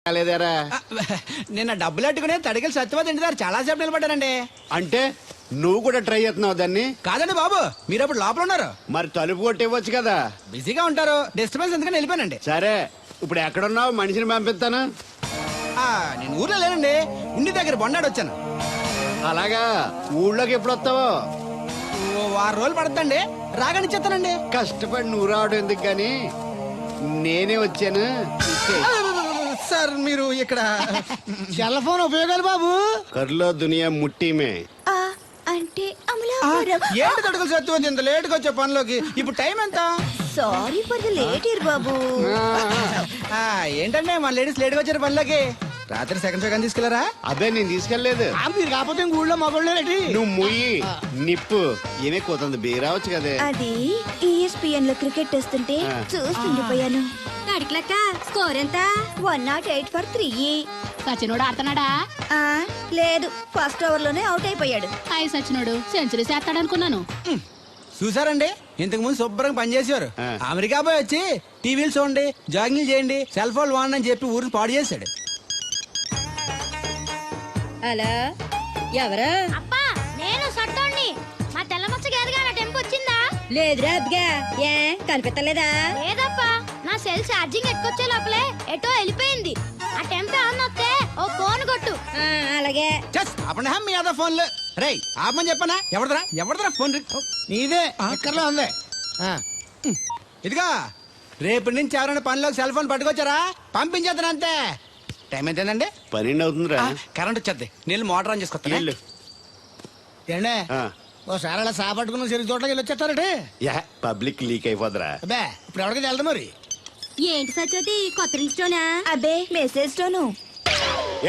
లేదారా నిన్న డబ్బులు అట్టుకునే తడికలు సత్యవతి ఇంటి దగ్గర చాలా సేపు నిలబడ్డానండి. అంటే నువ్వు కూడా ట్రై చేస్తున్నావు దాన్ని? కాదండి బాబు, మీరు అప్పుడు లోపల ఉన్నారు. మరి తలుపు కొట్టి ఇవ్వచ్చు కదా. బిజీగా ఉంటారు, డిస్టర్బెన్స్ ఎందుకని వెళ్ళిపోయానండి. సరే ఇప్పుడు ఎక్కడున్నావు? మనిషిని పంపిస్తాను. నేను ఊర్లో లేనండి, ఇంటి దగ్గర బొండాడు వచ్చాను. అలాగా, ఊళ్ళోకి ఎప్పుడు వస్తావో? ఓ 6 రోజులు పడుతుందండి, రాగానే చెప్తానండి. కష్టపడి నువ్వు రావడం ఎందుకు గాని నేనే వచ్చాను. సార్ మీరు ఇక్కడ సెల్ ఫోన్ ఉపయోగాలు బాబు. కర్లో దునియా ముట్టిమే అంటే అమలాపురం. ఏంటి తడుకలు సత్యవతి ఇంత లేటుగా వచ్చే పనిలోకి? ఇప్పుడు టైం ఎంత? సారీ ఫర్ ది లేట్ ఇయర్ బాబు. ఏంటంటే మన లేడీస్ లేట్గా వచ్చారు పనిలోకి. రాత్రి సెకండ్ సెకండ్ తీసుకెళ్లారా? అదే నేను తీసుకెళ్లేదు. మీరు కాకపోతే ఊళ్ళో మగోళ్ళేటి. నువ్వు ముయ్యి నిప్పు ఏమే కోతుంది బీరావచ్చు కదే. అది ESPN లో క్రికెట్ వస్తుంటే చూస్తుండిపోయాను. అడిక్లక్క స్కోర్ ఎంత? 108 for 3. సచినోడు ఆడుతున్నాడా? లేదు, ఫస్ట్ ఓవర్ లోనే అవుట్ అయిపోయాడు. హాయ్ సచినోడు సెంచరీ చేస్తాడనుకున్నాను. చూసారండి, ఇంతకు ముందు శుభ్రంగా పనిచేసేవారు. అమెరికా పోయి వచ్చి టీవీలు చూడండి, జాగింగ్ చేయండి, సెల్ ఫోన్ వాడండి అని చెప్పి ఊరిని పాడు చేశాడు. అలా ఎవరా? అబ్బా నేను సట్టోణ్ణి. మా తెల్లమచ్చ గారిగా నా టెంపు వచ్చిందా? లేదురా అబ్బగా, ఏ కనిపెట్టలేదా? లేదప్పా, నా సెల్ ఛార్జింగ్ ఎక్కొచ్చే లోపలే ఎటో వెళ్ళిపోయింది. ఆ టెంపు ఏమన్నా వస్తే ఓ ఫోన్ కొట్టు. అలాగే. అప్పుడు మీ అదా ఫోన్లు రే ఆపమని చెప్పనా? ఎవడదరా ఫోన్? నీదే ఎక్కర్లో ఉంది. ఇదిగా రేపటి నుంచి ఎవరైనా పనిలోకి సెల్ ఫోన్ పట్టుకొచ్చారా పంపించేద్దాను అంతే. టైం ఎంతేనండి? 12 అవుతుందిరా. కరెంట్ వచ్చేది, నీళ్ళు మోటార్ ఆన్ చేసుకొస్తాను. ఏండే ఓసారి అలా సాపట్టుకున్న చెరుకు తోటలోకి వెళ్ళి వచ్చేస్తారటే. Public leak అయిపోద్రా. అబ్బే ఇప్పుడు ఎవరికి వెళ్తా మరి. ఏంటి సత్యవతి కొత్త రిజిస్టోనా? అబ్బే మెసేజ్ తోను.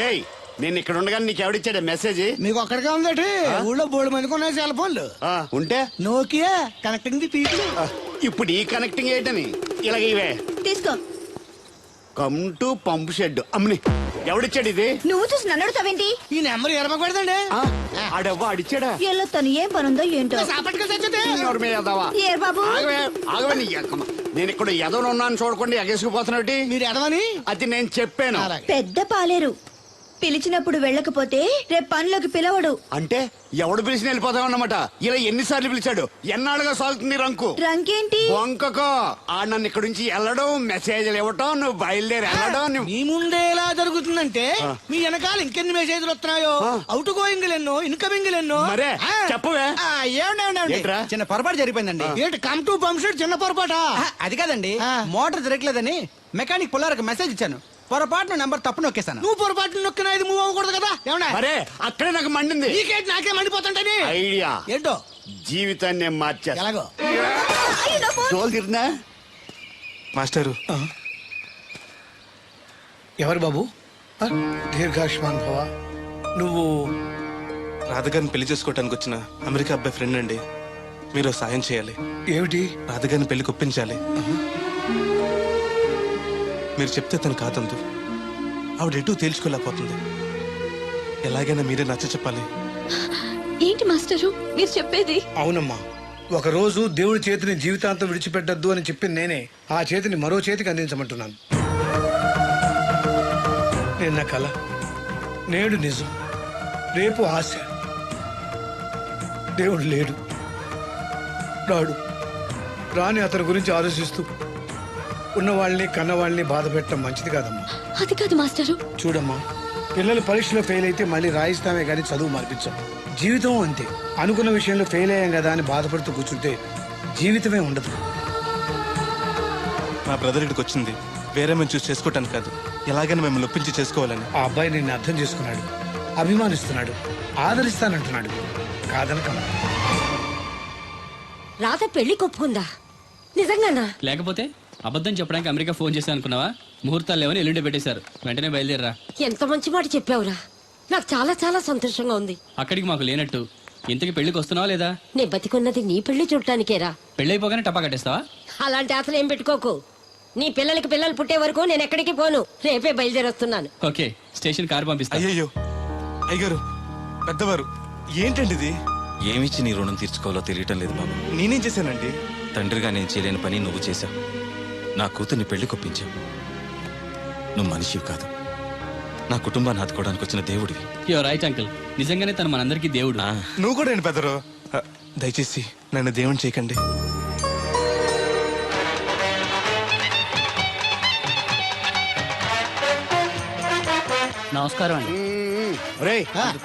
ఏయ్ నేను ఇక్కడ ఉండగానే నీకు ఎవడిచ్చాడే మెసేజ్? మీకు ఒక్కడికే ఉందటి. ఊళ్ళో 3 మందికి ఉన్నాయి సెల్ ఫోన్లు. ఉంటే నోకియా కనెక్టింగ్ ది పీపుల్. ఇప్పుడు ఈ కనెక్టింగ్ ఏంటని ఇలాగ ఇవే తీసుకో. Come to pump shed. అమ్మని ఎవడిచ్చాడు ఇది? నువ్వు చూసి నన్ను అడుగుతావేంటి? ఈ నెంబర్ ఎరమకు పెడదండి. ఆడవ్వ అడిచాడా? ఎల్లో తను ఏం పనుందో ఏంటో. ఏ బాబు నేను ఇక్కడ ఎదవను ఉన్నాను చూడకుండా ఎగేసుకుపోతున్నట్టు. మీరు ఎడవని అది నేను చెప్పాను. పెద్ద పాలేరు. పిలిచినప్పుడు వెళ్ళకపోతే రేపు పనిలోకి పిలవడు. అంటే ఎవడు పిలిచిన వెళ్ళిపోతావు అన్నమాట. ఇలా ఎన్నిసార్లు పిలిచాడు? ఎన్నాళ్ళుగా సాగుతుంది రంకు. రంకేంటి? వంకకో ఆ నన్ను ఇక్కడ నుంచి వెళ్ళడం, మెసేజ్లు ఇవ్వటం, నువ్వు బయలుదేరి వెళ్ళడం. మీ ముందే ఎలా జరుగుతుందంటే మీ వెనకాల ఇంకెన్ని మెసేజ్లు వస్తున్నాయో. అవుట్ గోయింగ్ ఎన్నో, ఇన్కమింగ్ ఎన్నో. మరే చెప్పవే. ఏంట్రా? చిన్న పొరపాటు జరిగిపోయిందండి. ఏంటి కమ్ టు పంప్ షెడ్ చిన్న పొరపాట? అది కాదండి, మోటార్ తిరగలేదని మెకానిక్ పుల్లారకు మెసేజ్ ఇచ్చాను. పొరపాటున నెంబర్ తప్పు నొక్కేశాను. నువ్వు పొరపాటు నొక్కినా ఇది మూవ్ అవ్వకూడదు కదా. ఏమన్నా మరే అక్కడే నాకు మండింది. నీకేంటి నాకే మండిపోతుంటని ఐడియా ఏంటో జీవితాన్ని మార్చా. ఎలాగో తోలు తిరిగినా మాస్టరు. ఎవరు బాబు? దీర్ఘాయుష్మాన్ భవ. నువ్వు రాధగారిని పెళ్లి చేసుకోవటానికి వచ్చిన అమెరికా అబ్బాయి ఫ్రెండ్ అండి. మీరు సాయం చేయాలి. ఏమిటి? రాధగారిని పెళ్లి ఒప్పించాలి. మీరు చెప్తే తను కాదందు. ఆవిడ ఎటూ తేల్చుకోలేకపోతుంది. ఎలాగైనా మీరే నచ్చ చెప్పాలి. ఏంటి మాస్టరు మీరు చెప్పేది? అవునమ్మా, ఒక రోజు దేవుడి చేతిని జీవితాంతం విడిచిపెట్టద్దు అని చెప్పింది నేనే. ఆ చేతిని మరో చేతికి అందించమంటున్నాను. నిన్న కల, నేడు నిజం, రేపు ఆశ. దేవుడు లేడు, రాడు. రాని అతని గురించి ఆలోచిస్తూ ఉన్నవాళ్ళని కన్నవాళ్ళని బాధ పెట్టడం మంచిది కాదమ్మా. అది కాదు మాస్టరు. చూడమ్మా, పిల్లలు పరీక్షలో ఫెయిల్ అయితే మళ్ళీ రాయిస్తామే కానీ చదువు మార్పించాం. జీవితం అంతే. అనుకున్న విషయంలో ఫెయిల్ అయ్యాం కదా అని బాధపడుతూ కూర్చుంటే జీవితమే ఉండదు. మా బ్రదర్ ఇక్కడికి వచ్చింది వేరే మేము చూసి చేసుకోవటానికి కాదు, ఎలాగైనా మిమ్మల్ని ఒప్పించి చేసుకోవాలని. ఆ అబ్బాయి నిన్ను అర్థం చేసుకున్నాడు, అభిమానిస్తున్నాడు, ఆదరిస్తానంటున్నాడు. కాదనకమ్మా. రాత పెళ్లి కొప్పుకుందా? నిజంగానా? లేకపోతే అబద్ధం చెప్పడానికి అమెరికా ఫోన్ చేశాను అనుకున్నావా? ముహూర్తాలు లేవని ఎల్లుండి పెట్టేశారు. వెంటనే బయలుదేరరా. ఎంత మంచి మాట చెప్పావురా. నాకు చాలా చాలా సంతోషంగా ఉంది. అక్కడికి మాకు లేనట్టు ఇంతకి పెళ్లికి వస్తున్నావా లేదా? నే బతికున్నది నీ పెళ్లి చూడటానికేరా. పెళ్లి అయిపోగానే టపా కట్టేస్తావా? అలాంటి ఆశలు ఏం పెట్టుకోకు. నీ పిల్లలకి పిల్లలు పుట్టే వరకు నేను ఎక్కడికి పోను. రేపే బయలుదేరొస్తున్నాను. ఓకే, స్టేషన్ కారు పంపిస్తా. అయ్యయ్యో అయ్యగారు, పెద్దవారు, ఏంటండి ఇది? ఏమిచ్చి నీ రుణం తీర్చుకోవాలో తెలియటం లేదు బాబు. నేనేం చేశానండి? తండ్రిగా నేను చేయలేని పని నువ్వు చేశావు. నా కూతుర్ని పెళ్లి కొప్పించావు. నువ్వు మనిషివి కాదు, నా కుటుంబాన్ని ఆదుకోవడానికి వచ్చిన దేవుడివి. యువర్ రైట్ అంకుల్, నిజంగానే తను మనందరికీ దేవుడు. ఆ, నువ్వు కూడా ఏంటి పెద్దరు? దయచేసి నన్ను దేవుని చేయకండి. నమస్కారం అండి. రే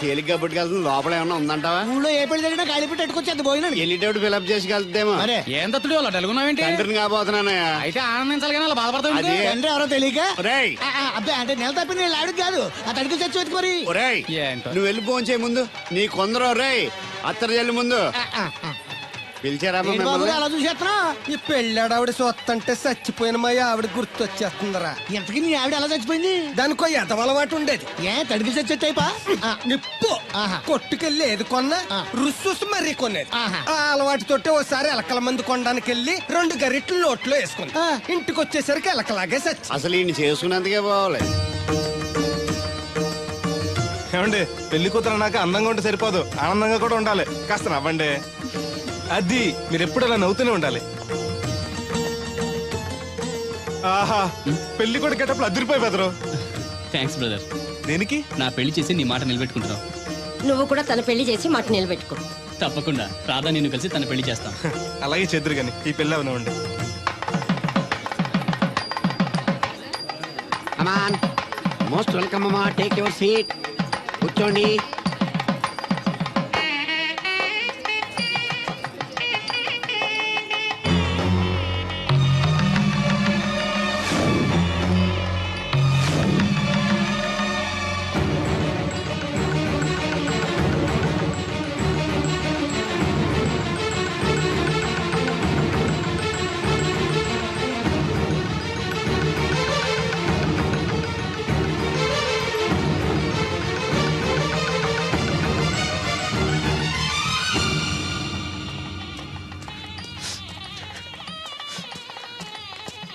తేలిగ్గా పుట్టుకెళ్తుంది, లోపల ఏమన్నా ఉందంటావా? ఊళ్ళో ఏ పెళ్లి జరిగినా గాలి పెట్టి ఎట్టుకొచ్చి అంత పోయినాడు. వెళ్ళేటప్పుడు ఫిలప్ చేసి వెళ్తేమో. మరే ఏం తత్తుడు అలా తెలుగున్నావేంటి? తండ్రిని కాబోతున్నానయ్యా. అయితే ఆనందించాలి కానీ అలా బాధపడతావు. అది తండ్రి ఎవరో తెలియక ఒరేయ్ అబ్బాయి అంటే నెల తప్పి నేను ఆవిడకి కాదు ఆ తడికి చచ్చి పెట్టి మరి ఒరేయ్ ఏంటో. నువ్వు వెళ్ళి ఫోన్ చేయ ముందు. నీ కొందరు రేయ్ అత్తరు చెల్లి ముందు పిలిచారా ఏంటి బాబు అలా చూసేస్తున్నా ఈ పెళ్ళాడావిడ సొత్తంటే చచ్చిపోయిన మా ఆవిడ గుర్తొచ్చేస్తుందరా. ఇంతకీ నీ ఆవిడ ఎలా చచ్చిపోయింది? దానికో ఎంత అలవాటు ఉండేది. ఏ తడికి చచ్చేటైపా? నిప్పు కొట్టుకెళ్ళి ఏది కొన్నా రుస్సుస్ మరీ కొనేది. ఆహా. ఆ అలవాటుతోటి ఓసారి ఎలకల మందు కొనడానికి వెళ్ళి 2 గరిట్లు నోట్లో వేసుకుంది. ఇంటికి వచ్చేసరికి ఎలకలాగే చచ్చి. అసలు ఈయన చేసుకున్నందుకే పోవాలి. ఏమండి, పెళ్లి కూతురు అన్నాక అందంగా ఉంటే సరిపోదు, ఆనందంగా కూడా ఉండాలి. కాస్త నవ్వండి. అది మీరు ఎప్పుడు అలా నవ్వుతూనే ఉండాలి. ఆహా, పెళ్లి కూడా గెటప్పుడు అదిరిపోయి పెదరు. Thanks brother. దేనికి? నా పెళ్లి చేసి నీ మాట నిలబెట్టుకుంటున్నావు. నువ్వు కూడా తన పెళ్లి చేసి మాట నిలబెట్టుకో. తప్పకుండా రాధా నిన్ను కలిసి తన పెళ్లి చేస్తాం. అలాగే చెద్దరు గాని ఈ పెళ్ళి అవనివ్వండి. అమాన్ మోస్ట్ వెల్కమ్ అమ్మా, టేక్ యువర్ సీట్, కూర్చోండి.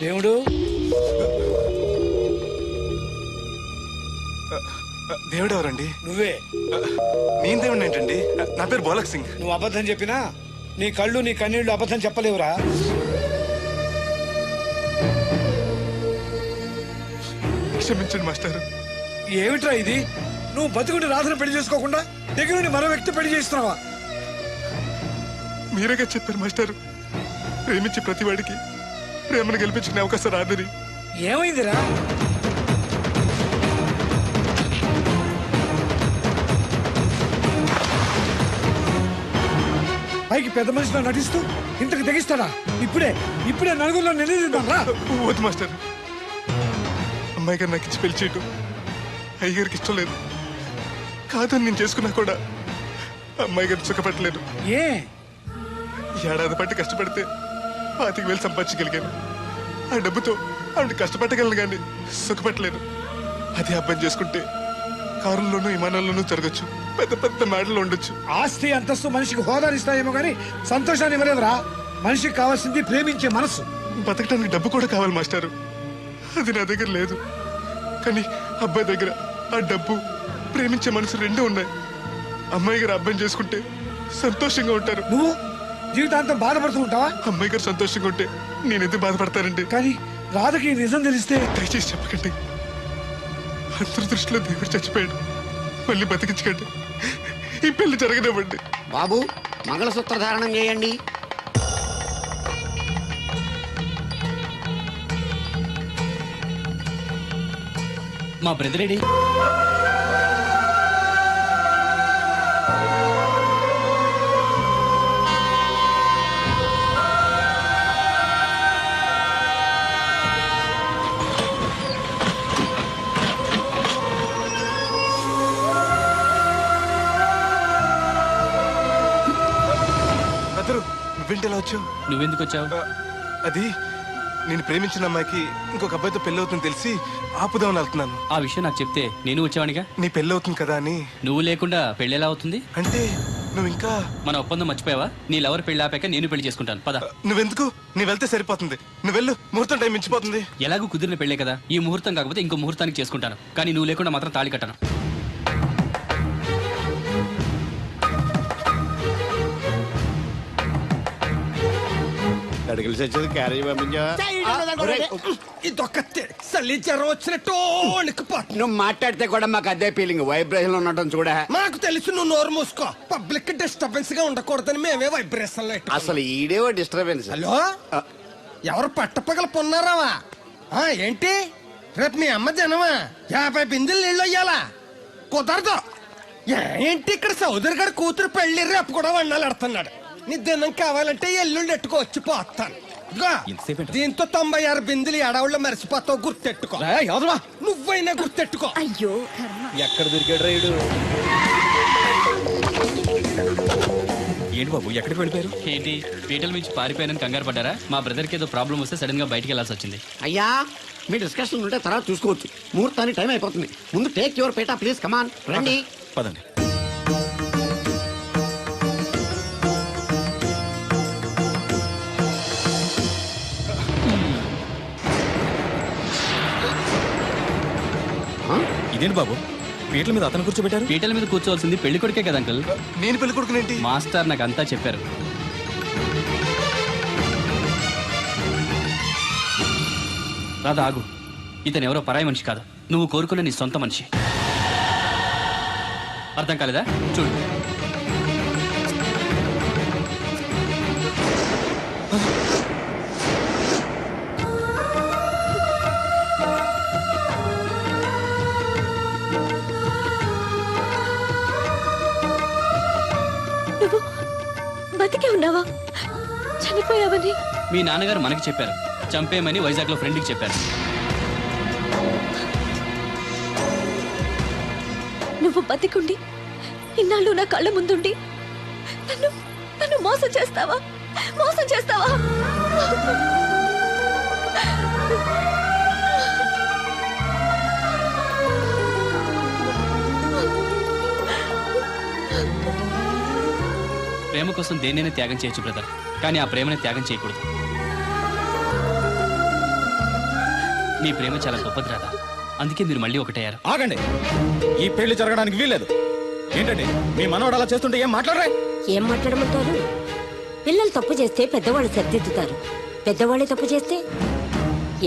దేవుడు దేవుడు ఎవరండి? నువ్వే. నేను దేవుడు ఏంటండి? నా పేరు బోలక్ సింగ్. నువ్వు అబద్ధం చెప్పినా నీ కళ్ళు నీ కన్నీళ్లు అబద్ధం చెప్పలేవురా. క్షమించండి మాస్టర్. ఏమిట్రా ఇది? నువ్వు బతుకుంటే రాధను పెళ్లి చేసుకోకుండా దగ్గర నుండి మరో వ్యక్తి పెళ్లి చేస్తున్నావా? మీరేగా చెప్పారు మాస్టర్, ప్రేమించే ప్రతి వాడికి ప్రేమను గెలిపించుకునే అవకాశం రాదని. ఏమైందిరా? పైకి పెద్ద మనిషిలో నటిస్తూ ఇంతకు తెగిస్తాడా? ఇప్పుడే నలుగురిలో నిలదీద్దాం రా. వద్దు మాస్టర్, అమ్మాయి గారు నాకు ఇచ్చి పెళ్లి చేయటం అయ్యగారికి ఇష్టం లేదు. కాదని నేను చేసుకున్నా కూడా అమ్మాయి గారు సుఖపెట్టలేదు. ఏ ఏడాది పట్టి కష్టపడితే 25,000 సంపాదించగలిగాను. ఆ డబ్బుతో ఆవిడ కష్టపట్టగలను కానీ సుఖపెట్టలేదు. అదే అబ్బాయి చేసుకుంటే కారుల్లోనూ విమానాల్లోనూ తిరగచ్చు, పెద్ద పెద్ద మేడలు ఉండొచ్చు. ఆస్తి అంతస్తు మనిషికి హోదానిస్తాయేమో కానీ సంతోషాన్ని ఇవ్వలేదురా. మనిషికి కావాల్సింది ప్రేమించే మనసు. బతకడానికి డబ్బు కూడా కావాలి మాస్టారు, అది నా దగ్గర లేదు. కానీ అబ్బాయి దగ్గర ఆ డబ్బు, ప్రేమించే మనసు రెండూ ఉన్నాయి. అమ్మాయి గారు అబ్బాయిని చేసుకుంటే సంతోషంగా ఉంటారు. నువ్వు జీవితాంతం బాధపడుతూ ఉంటావా? అమ్మాయి గారు సంతోషంగా ఉంటే నేనెందుకు బాధపడతానండి? కానీ రాధకి ఈ నిజం తెలిస్తే దయచేసి చెప్పకండి. అందరి దృష్టిలో దేవుడు చచ్చిపోయాడు, మళ్ళీ బతికించకండి. ఈ పెళ్లి జరగనివ్వండి. బాబు మంగళసూత్ర ధారణం చేయండి. మా బ్రదర్ ఏడి? అతను నువ్వేంటి ఎలా వచ్చావు? నువ్వెందుకు వచ్చావు? అది నేను ప్రేమించిన అమ్మాయికి ఇంకొక అబ్బాయితో పెళ్లి అవుతుంది తెలిసి ఆపుదామని వెళ్తున్నాను. ఆ విషయం నాకు చెప్తే నేను వచ్చేవాడిగా. నీ పెళ్లి అవుతుంది కదా అని. నువ్వు లేకుండా పెళ్లి ఎలా అవుతుంది? అంటే నువ్వు ఇంకా మన ఒప్పందం మర్చిపోయావా? నీ లవర్ పెళ్లి ఆపాక నేను పెళ్లి చేసుకుంటాను. పద. నువ్వెందుకు? నీ వెళ్తే సరిపోతుంది. నువ్వు వెళ్ళు, ముహూర్తం టైం మించిపోతుంది. ఎలాగూ కుదిరిన పెళ్లే కదా, ఈ ముహూర్తం కాకపోతే ఇంకో ముహూర్తానికి చేసుకుంటాను. కానీ నువ్వు లేకుండా మాత్రం తాళి కట్టను. కడిగిలి చచ్చేది క్యారేజ్ పంపించావా? ఇదొక చలి జ్వరం వచ్చినట్టు వణికిపోతుంది. నువ్వు మాట్లాడితే కూడా మాకు అదే ఫీలింగ్, వైబ్రేషన్ ఉండటం చూడ. మాకు తెలుసు, నువ్వు నోరు మూసుకో. పబ్లిక్ డిస్టర్బెన్స్ గా ఉండకూడదని మేమే వైబ్రేషన్ లో పెట్టుకున్నాం. అసలు ఈడేవో డిస్టర్బెన్స్. హలో, ఎవరు పట్టపగల పొన్నారావా? ఏంటి రేపు మీ అమ్మ జనమా 50 బిందెలు నీళ్ళు అయ్యాలా? కుదరదు. ఏంటి ఇక్కడ సౌదరి గారి కూతురు పెళ్లి రేపు కూడా వండాలి ఎడుతున్నాడు. నీ దినం కావాలంటే ఎల్లుండి ఎట్టుకో వచ్చి పోతాను. దీంతో 96 బిందెలు ఎడవుల్లో మరిచిపోతావు, గుర్తెట్టుకో. నువ్వైనా గుర్తెట్టుకో. అయ్యో ఎక్కడ దొరికాడు రైడు? ఏంటి బాబు, ఎక్కడికి వెళ్ళిపోయారు? ఏంటి పీటల నుంచి పారిపోయానని కంగారు పడ్డారా? మా బ్రదర్కి ఏదో ప్రాబ్లం వస్తే సడన్ గా బయటికి వెళ్ళాల్సి వచ్చింది. అయ్యా, మీ డిస్కషన్ ఉంటే తర్వాత చూసుకోవచ్చు. ముహూర్తానికి టైం అయిపోతుంది. ముందు టేక్ యువర్ పేటా ప్లీజ్. కమాన్ రండి. పదండి. ఇదేంటి బాబు, పీటల మీద అతను కూర్చోబెట్టారు? పీటల మీద కూర్చోవలసింది పెళ్లి కొడుకే కదా అంకుల్. నేను పెళ్లి కొడుకునేంటి? మాస్టర్ నాకు అంతా చెప్పారు. రాధా ఆగు, ఇతను ఎవరో పరాయి మనిషి కాదు, నువ్వు కోరుకున్న నీ సొంత మనిషి. అర్థం కాలేదా? చూడు. నువ్వు బతికే ఉన్నావా? చనిపోయావని మీ నాన్నగారు మనకి చెప్పారు, చంపేయమని వైజాగ్ లో ఫ్రెండ్కి చెప్పారు. నువ్వు బతికుండి ఇన్నాళ్ళు నా కళ్ళ ముందుండి నన్ను నన్ను మోసం చేస్తావా? మోసం చేస్తావా? ప్రేమ కోసం దేన్నైనా త్యాగం చేయొచ్చు బ్రదర్, కానీ ఆ ప్రేమని త్యాగం చేయకూడదు. మీ ప్రేమ చాలా గొప్పది రాదా, అందుకే మీరు మళ్ళీ ఒకటయ్యారు. ఆగండి, ఈ పెళ్లి జరగడానికి వీల్లేదు. ఏంటండి మీ మనవాడు అలా చేస్తుంటే ఏం మాట్లాడరా? ఏం మాట్లాడమంటారు? పిల్లలు తప్పు చేస్తే పెద్దవాళ్ళు సరిదిద్దుతారు, పెద్దవాళ్ళే తప్పు చేస్తే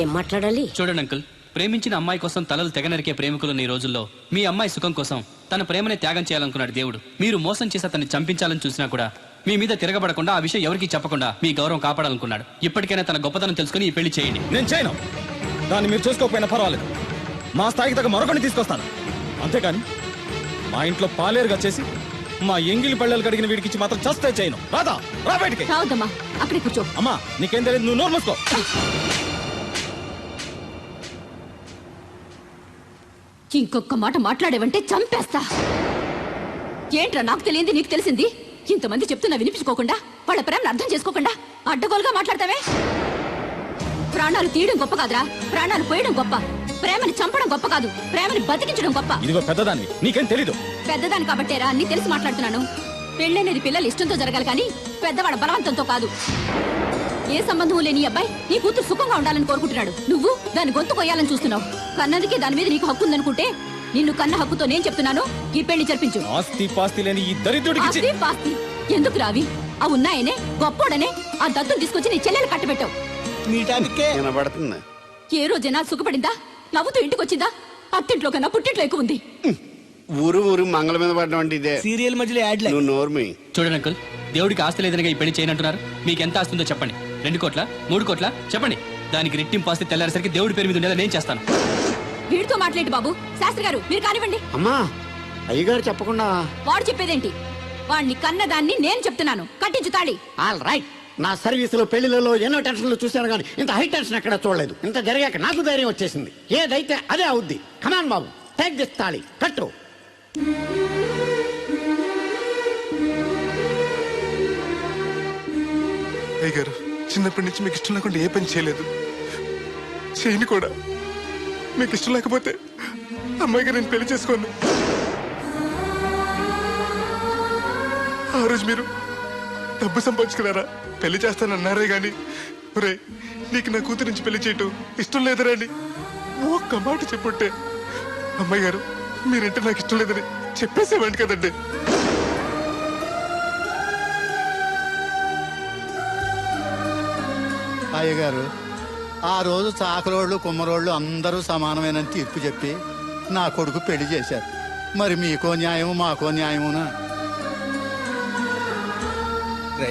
ఏం మాట్లాడాలి? చూడండి అంకుల్, ప్రేమించిన అమ్మాయి కోసం తలలు తెగనరికే ప్రేమికులు ఈ రోజుల్లో మీ అమ్మాయి సుఖం కోసం తన ప్రేమని త్యాగం చేయాలనుకున్నాడు దేవుడు. మీరు మోసం చేసి అతన్ని చంపించాలని చూసినా కూడా మీ మీద తిరగబడకుండా ఆ విషయం ఎవరికీ చెప్పకుండా మీ గౌరవం కాపాడాలనుకున్నాడు. ఇప్పటికైనా తన గొప్పతనం తెలుసుకుని ఈ పెళ్లి చేయండి. నేను చేయను. దాన్ని మీరు చూసుకోకపోయినా పర్వాలేదు, మా స్థాయికి తగ్గ మరొకరిని తీసుకొస్తాను. అంతేకాని మా ఇంట్లో పాలేరుగా చేసి మా ఎంగిలి పళ్ళలు కడిగిన వీడికి మాత్రం చస్తే చేయను. రాదా, రా బయటికి. రావద్దమ్మా, అక్కడే కూర్చో. అమ్మా నీకేం తెలియదు, నువ్వు నోరు మూసుకో. ఇంకొక మాట మాట్లాడేవంటే చంపేస్తా. ఏంట్రా నాకు తెలియంది నీకు తెలిసింది? ఇంతమంది చెప్తున్నా వినిపించుకోకుండా, వాళ్ళ ప్రేమను అర్థం చేసుకోకుండా అడ్డగోలుగా మాట్లాడతావే. ప్రాణాలు తీయడం గొప్ప కాదురా, ప్రాణాలు పోయడం గొప్ప. ప్రేమని చంపడం గొప్ప కాదు, ప్రేమని బతికించడం గొప్ప. ఇదిగో పెద్దదాన్ని, నీకేం తెలీదు. పెద్దదాని కాబట్టేరా అన్ని తెలిసి మాట్లాడుతున్నాను. పెళ్ళనేది పిల్లలు ఇష్టంతో జరగాలి కానీ పెద్దవాడ బలవంతంతో కాదు. ఏ సంబంధం లేని అబ్బాయి నీ కూతురు సుఖంగా ఉండాలని కోరుకుంటున్నాడు. నువ్వు దాని గొంతు కొయ్యాలని చూస్తున్నావు. కన్నందుకే దాని మీద నీకు హక్కు ఉందనుకుంటే నిన్ను కన్న హక్కుతో నేను చెప్తున్నాను, ఈ పెళ్లి జరిపించు. ఆస్తి పాస్తి లేని ఈ దరిద్రుడికి ఆస్తి పాస్తి ఎందుకు రావి? ఆ ఉన్నాయనే గొప్పోడనే ఆ దత్తుని తీసుకొచ్చి నీ చెల్లెలు కట్టబెట్టావు. వినబడుతుంది. ఏ రోజైనా సుఖపడిందా? నవ్వుతూ ఇంటికి వచ్చిందా? అత్తింట్లో కన్నా పుట్టింట్లో ఎక్కువ ఉంది. ఊరు ఊరు మంగళ మీద పడడం అంటే ఇదే. సీరియల్ మధ్యలో యాడ్ నువ్వు నోర్మి. చూడండి అంకుల్, దేవుడికి ఆస్తి లేదనగా ఈ పెళ్లి చేయనంటున్నారు. మీకు ఎంత ఆస్తి ఉందో చెప్పండి. 2 కోట్ల 3 కోట్ల చెప్పండి. దానికి రెట్టింపు ఆస్తి తెల్లారేసరికి దేవుడి పేరు మీద ఉండేలా నేను చేస్తాను. వీడితో మాట్లాడి బాబు. శాస్త్రి గారు మీరు కానివ్వండి. అమ్మా, అయ్యగారు చెప్పకుండా. వాడు చెప్పేదేంటి? వాడిని కన్నదాన్ని నేను చెప్తున్నాను, కట్టించు తాళి. All right. నా సర్వీసులో పెళ్లిలలో ఎన్నో టెన్షన్లు చూశాను కానీ ఇంత హై టెన్షన్ ఎక్కడ చూడలేదు. ఇంత జరిగాక నాకు ధైర్యం వచ్చేసింది. ఏదైతే అదే అవుద్ది. కమాన్ బాబు, టేక్ దిస్ తాళి, కట్టు. అయ్యగారు, చిన్నప్పటి నుంచి మీకు ఇష్టం లేకుండా ఏ పని చేయలేదు, చేయని కూడా. మీకు ఇష్టం లేకపోతే అమ్మాయి గారు నేను పెళ్లి చేసుకోను. ఆ రోజు మీరు డబ్బు సంపాదించుకున్నారా, పెళ్లి చేస్తానన్నారే గాని రే నీకు నా కూతురు నుంచి పెళ్లి చేయటం ఇష్టం లేదరా అని ఒక్క మాట చెప్పుంటే అమ్మాయి గారు మీరంటే నాకు ఇష్టం లేదని చెప్పేసేవాడి కదండి. అయ్యగారు ఆ రోజు చాకరోళ్ళు కుమ్మరోళ్ళు అందరూ సమానమైన తీర్పు చెప్పి నా కొడుకు పెళ్లి చేశారు. మరి మీకో న్యాయము మాకో న్యాయమునా? రే,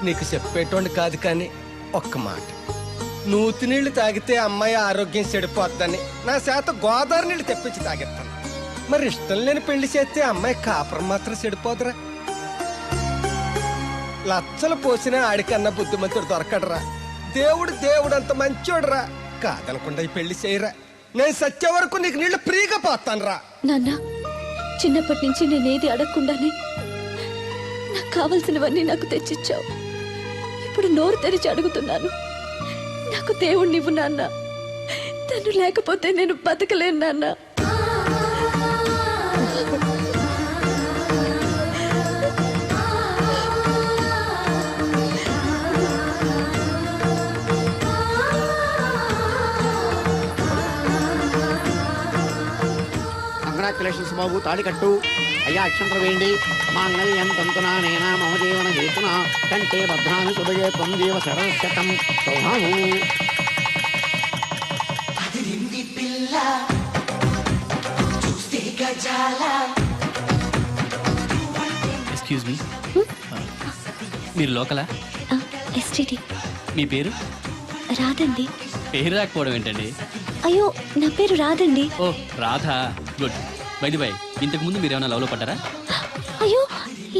నీకు చెప్పేటోండి కాదు కానీ ఒక్క మాట. నూతి నీళ్లు తాగితే అమ్మాయి ఆరోగ్యం చెడిపోద్దని నా చేత గోదావరి నీళ్లు తెప్పించి తాగెత్తాను. మరి ఇష్టం లేని పెళ్లి చేస్తే అమ్మాయి కాపురం మాత్రం చెడిపోదురా? లచ్చలు పోసినా ఆడికన్నా బుద్ధిమంతుడు దొరకడరా. దేవుడు అంత మంచోడురా. కాదనకుండా ఈ పెళ్లి చేయరా. నేను సత్య వరకు నీకు నీళ్లు ఫ్రీగా పోతాను రా. నాన్న, చిన్నప్పటి నుంచి నేనేది అడగకుండానే నాకు కావలసినవన్నీ నాకు తెచ్చిచ్చావు. ఇప్పుడు నోరు తెరిచి అడుగుతున్నాను, నాకు దేవుణ్ణివ్వు నాన్న. తను లేకపోతే నేను బతకలేను నాన్న. కంగ్రాచులేషన్స్ బాబు, తాళి కట్టు. అయ్యా అక్షంతలు వేయండి. మాంగళ్యం తంతునా నేనా మమ జీవన హేతున కంటే భద్రాన్ని సుభగే త్వం జీవ శరశతం సౌభాము. ఎక్స్క్యూజ్ మీ, మీరు లోకలా? ఎస్టీటీ. మీ పేరు? రాదండి. పేరు రాకపోవడం ఏంటండి? అయ్యో, నా పేరు రాదండి. ఓ Radha, good. By the by, ఇంతకు ముందు మీరు ఏమైనా లవ్లో పడ్డారా? అయ్యో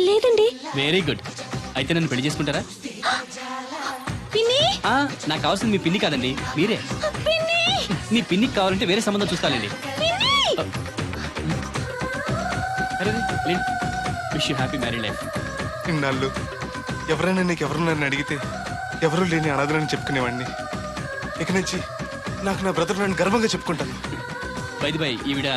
లేదండి. Very good. అయితే నన్ను పెళ్లి చేసుకుంటారా? పిన్ని, నాకు కావాల్సింది మీ పిన్ని కాదండి, మీరే. పిన్ని, నీ పిన్నికి కావాలంటే వేరే సంబంధం చూస్తానండి. పిన్ని. Wish you happy married life. ఇన్నాళ్ళు ఎవరైనా నీకు ఎవరున్నారని అడిగితే ఎవరూ లేని అనాథలని చెప్పుకునేవాడిని. ఇక నుంచి నాకు నా బ్రదర్ నన్ను గర్వంగా చెప్పుకుంటాను. బై ది బై, ఈవిడ